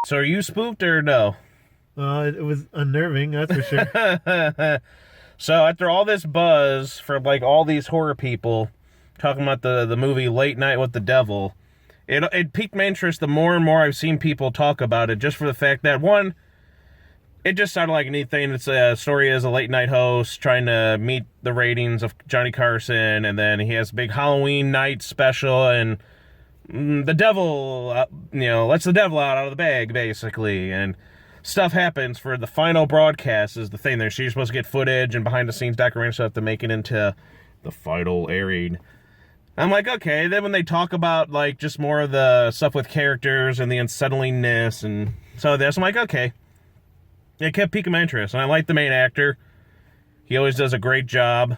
So are you spooked or no? It was unnerving, that's for sure. So after all this buzz from like all these horror people talking about the movie Late Night with the Devil, it piqued my interest the more and more I've seen people talk about it, just for the fact that, one, it just sounded like anything. It's a story as a late night host trying to meet the ratings of Johnny Carson, and then he has a big Halloween night special, and the devil, lets the devil out of the bag, basically, and stuff happens for the final broadcast is the thing there. She's supposed to get footage and behind-the-scenes documentary stuff to make it into the final airing. I'm like, okay. Then when they talk about, like, just more of the stuff with characters and the unsettlingness and so this, I'm like, okay. It kept piquing my interest, and I like the main actor. He always does a great job.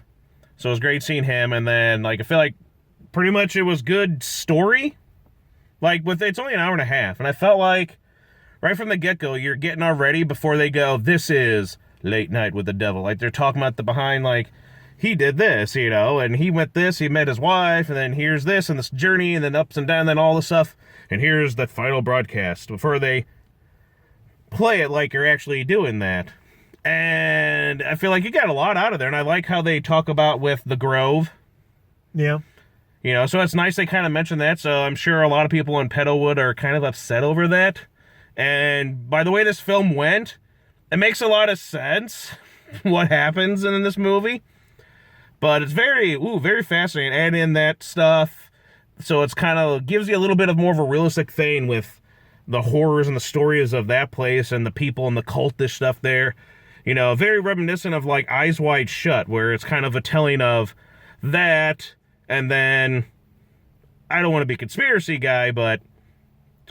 So it was great seeing him, and then, like, I feel like pretty much it was good story. Like, it's only an hour and a half, and I felt like right from the get-go, you're getting already before they go, this is Late Night with the Devil. Like, they're talking about the behind, like, he did this, and he went this, he met his wife, and then here's this, and this journey, and then ups and downs, and then all this stuff, and here's the final broadcast, before they play it like you're actually doing that. And I feel like you got a lot out of there, and I like how they talk about with the Grove. Yeah. So it's nice they kind of mention that, so I'm sure a lot of people in Petalwood are kind of upset over that. And by the way this film went, it makes a lot of sense what happens in this movie. But it's very fascinating. Add in that stuff, so it's kind of gives you a little bit of more of a realistic thing with the horrors and the stories of that place and the people and the cultish stuff there. Very reminiscent of like Eyes Wide Shut, where it's kind of a telling of that. And then, I don't want to be a conspiracy guy, but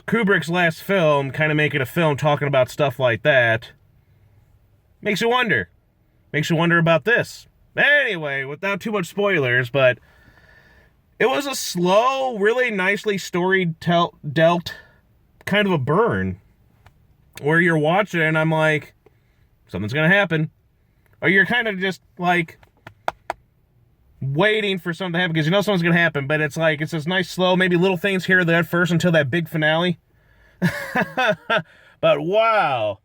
Kubrick's last film, kind of making a film talking about stuff like that, makes you wonder. Makes you wonder about this. Anyway, without too much spoilers, but it was a slow, really nicely dealt kind of a burn, where you're watching and I'm like, something's going to happen. Or you're kind of just like waiting for something to happen because you know something's going to happen, but it's like, it's this nice, slow, maybe little things here or there at first until that big finale. But wow.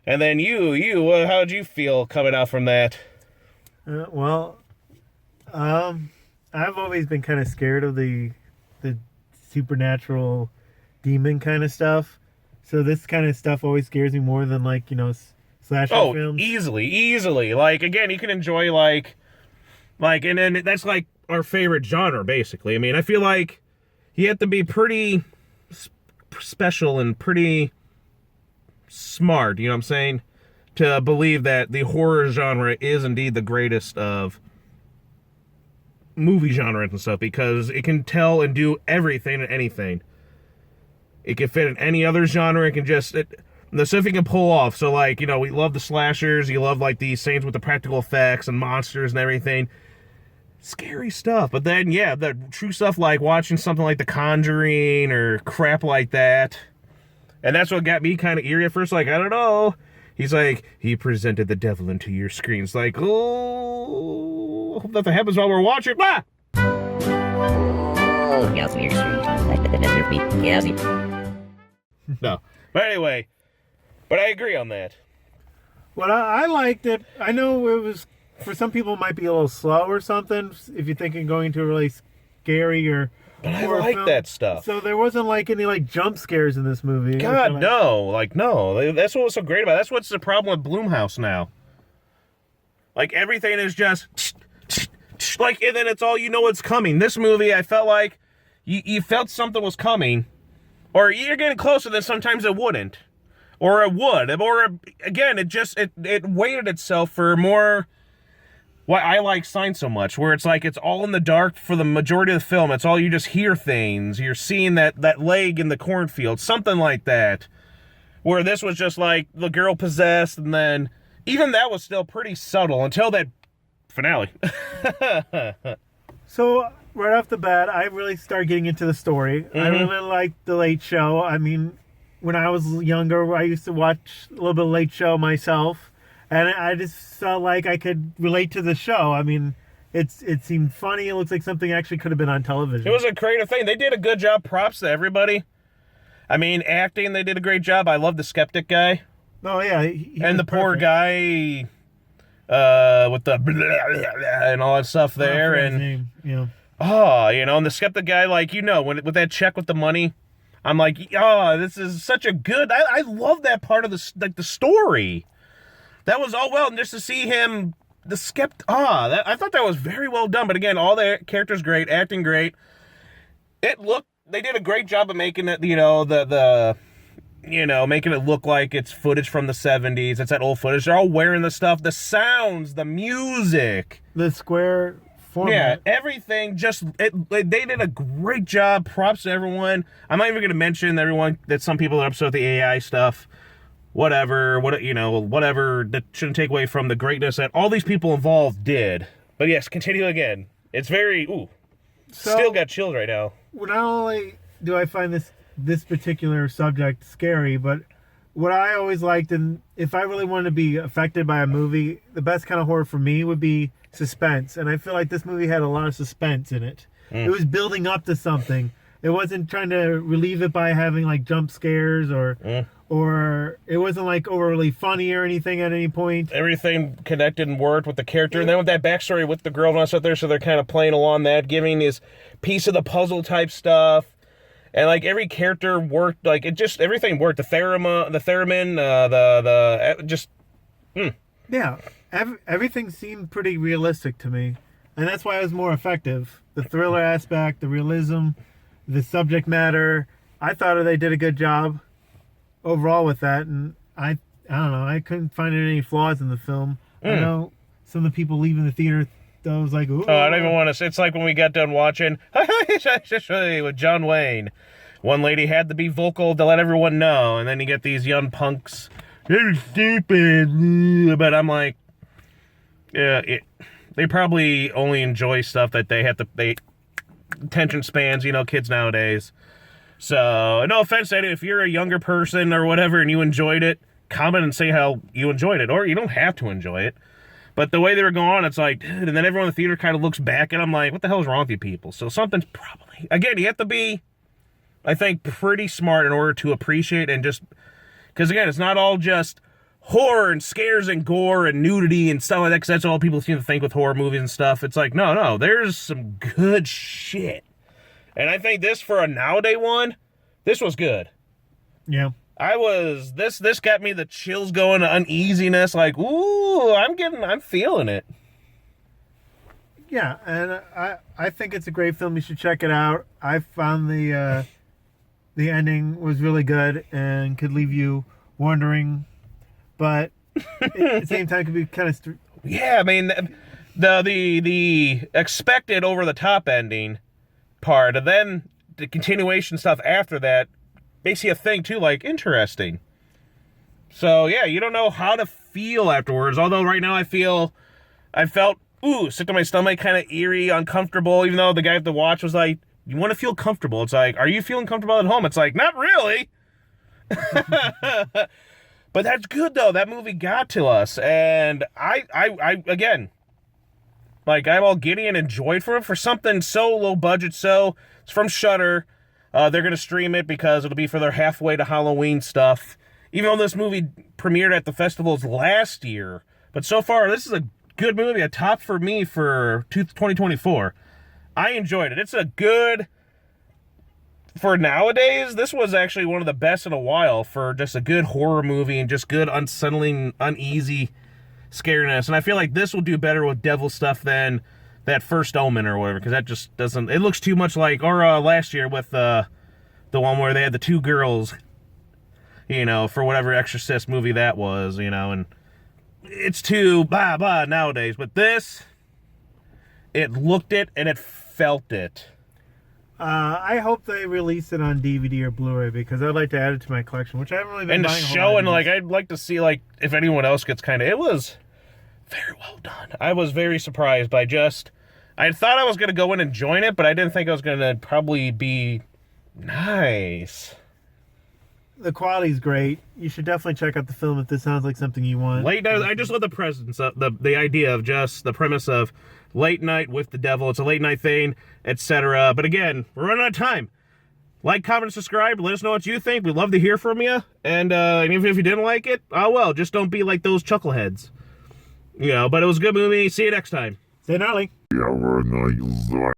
And then how'd you feel coming out from that? I've always been kind of scared of the supernatural demon kind of stuff. So this kind of stuff always scares me more than like, slasher films. Easily. Like, again, you can enjoy like, and then that's like our favorite genre, basically. I mean, I feel like you have to be pretty special and pretty smart, you know what I'm saying, to believe that the horror genre is indeed the greatest of movie genres and stuff, because it can tell and do everything and anything. It can fit in any other genre. It can the stuff it can pull off. So, like, we love the slashers. You love, like, these scenes with the practical effects and monsters and everything. Scary stuff. But then, yeah, the true stuff like watching something like The Conjuring or crap like that. And that's what got me kind of eerie at first. Like, I don't know. He's like, he presented the devil into your screen. It's like, oh, hope nothing happens while we're watching. Ah! Oh, yes, your screen. Yes. No. But anyway, I agree on that. Well, I liked it. I know it was, for some people, it might be a little slow or something, if you're thinking going to a really scary or But I like film. that stuff. So there wasn't like any like jump scares in this movie. God, no. Like, no. That's what was so great about it. That's what's the problem with Blumhouse now. Like, everything is just like, and then it's all it's coming. This movie, I felt like you felt something was coming, or you're getting closer than sometimes it wouldn't. Or it would. Or, again, it weighted itself for more why I like Signs so much, where it's like it's all in the dark for the majority of the film. It's all you just hear things. You're seeing that leg in the cornfield, something like that. Where this was just like the girl possessed, and then even that was still pretty subtle until that finale. So, right off the bat, I really started getting into the story. I really liked The Late Show. I mean, when I was younger, I used to watch a little bit of Late Show myself. And I just felt like I could relate to the show. I mean, it seemed funny. It looks like something actually could have been on television. It was a creative thing. They did a good job. Props to everybody. I mean, acting, they did a great job. I love the skeptic guy. Oh yeah, he And the was poor perfect. guy with the and all that stuff I there. forgot his And, name. Yeah. oh, and the skeptic guy, like, with that check with the money, I'm like, oh, this is such a good, I love that part of the story. That was all well, and just to see him, I thought that was very well done. But again, all the characters great, acting great. They did a great job of making it, making it look like it's footage from the 70s. It's that old footage. They're all wearing the stuff, the sounds, the music. The square format. Yeah, everything. They did a great job. Props to everyone. I'm not even going to mention everyone that some people are upset with the AI stuff. Whatever. That shouldn't take away from the greatness that all these people involved did. But yes, continue again. It's very, still got chills right now. Well, not only do I find this particular subject scary, but what I always liked, and if I really wanted to be affected by a movie, the best kind of horror for me would be suspense. And I feel like this movie had a lot of suspense in it. It was building up to something. It wasn't trying to relieve it by having like jump scares or it wasn't like overly funny or anything at any point. Everything connected and worked with the character. And then with that backstory with the girl and all that there, so they're kind of playing along that, giving this piece of the puzzle type stuff. And like every character worked, like everything worked. The theremin, Yeah, everything seemed pretty realistic to me, and that's why it was more effective. The thriller aspect, the realism, the subject matter. I thought they did a good job overall with that, and I don't know. I couldn't find any flaws in the film. I know some of the people leaving the theater, though, was like, ooh. Oh, I don't even want to say. It's like when we got done watching with John Wayne. One lady had to be vocal to let everyone know, and then you get these young punks. They're stupid. But I'm like, yeah, they probably only enjoy stuff that they attention spans, kids nowadays. So, no offense to if you're a younger person or whatever and you enjoyed it, comment and say how you enjoyed it. Or you don't have to enjoy it. But the way they were going on, it's like, dude, and then everyone in the theater kind of looks back, and I'm like, what the hell is wrong with you people? So something's probably, again, you have to be, I think, pretty smart in order to appreciate and just, because again, it's not all just horror and scares and gore and nudity and stuff like that, because that's all people seem to think with horror movies and stuff. It's like, no, there's some good shit. And I think this, for a nowadays one, this was good. Yeah. This got me the chills going, the uneasiness, like, ooh, I'm feeling it. Yeah, and I think it's a great film. You should check it out. I found the ending was really good and could leave you wondering, but at the same time could be kind of... Yeah, I mean, the expected over-the-top ending part, and then the continuation stuff after that makes you think, too, like, interesting. So, yeah, you don't know how to feel afterwards, although right now I felt, sick to my stomach, kind of eerie, uncomfortable, even though the guy at the watch was like, you want to feel comfortable. It's like, are you feeling comfortable at home? It's like, not really. But that's good, though. That movie got to us, and I again, like, I'm all giddy and enjoyed for something so low budget. So it's from Shudder. They're going to stream it because it'll be for their halfway to Halloween stuff. Even though this movie premiered at the festivals last year. But so far, this is a good movie, a top for me for 2024. I enjoyed it. It's a good... For nowadays, this was actually one of the best in a while for just a good horror movie and just good, unsettling, uneasy scariness. And I feel like this will do better with devil stuff than that first Omen or whatever, because that just doesn't... It looks too much like... Or last year with the one where they had the two girls, for whatever Exorcist movie that was, and it's too blah nowadays. But this, it looked it and it felt it. I hope they release it on DVD or Blu-ray because I'd like to add it to my collection, which I haven't really been buying. And the show, and like, I'd like to see, like, if anyone else gets kind of... It was very well done. I was very surprised by I thought I was going to go in and join it, but I didn't think I was going to probably be nice. The quality's great. You should definitely check out the film if this sounds like something you want. Late night, I just love the presence of the idea of just the premise of late night with the devil. It's a late night thing, etc. But again, we're running out of time. Like, comment, subscribe. Let us know what you think. We'd love to hear from you. And even if you didn't like it, oh well. Just don't be like those chuckleheads. But it was a good movie. See you next time. Stay gnarly. Yeah, we're not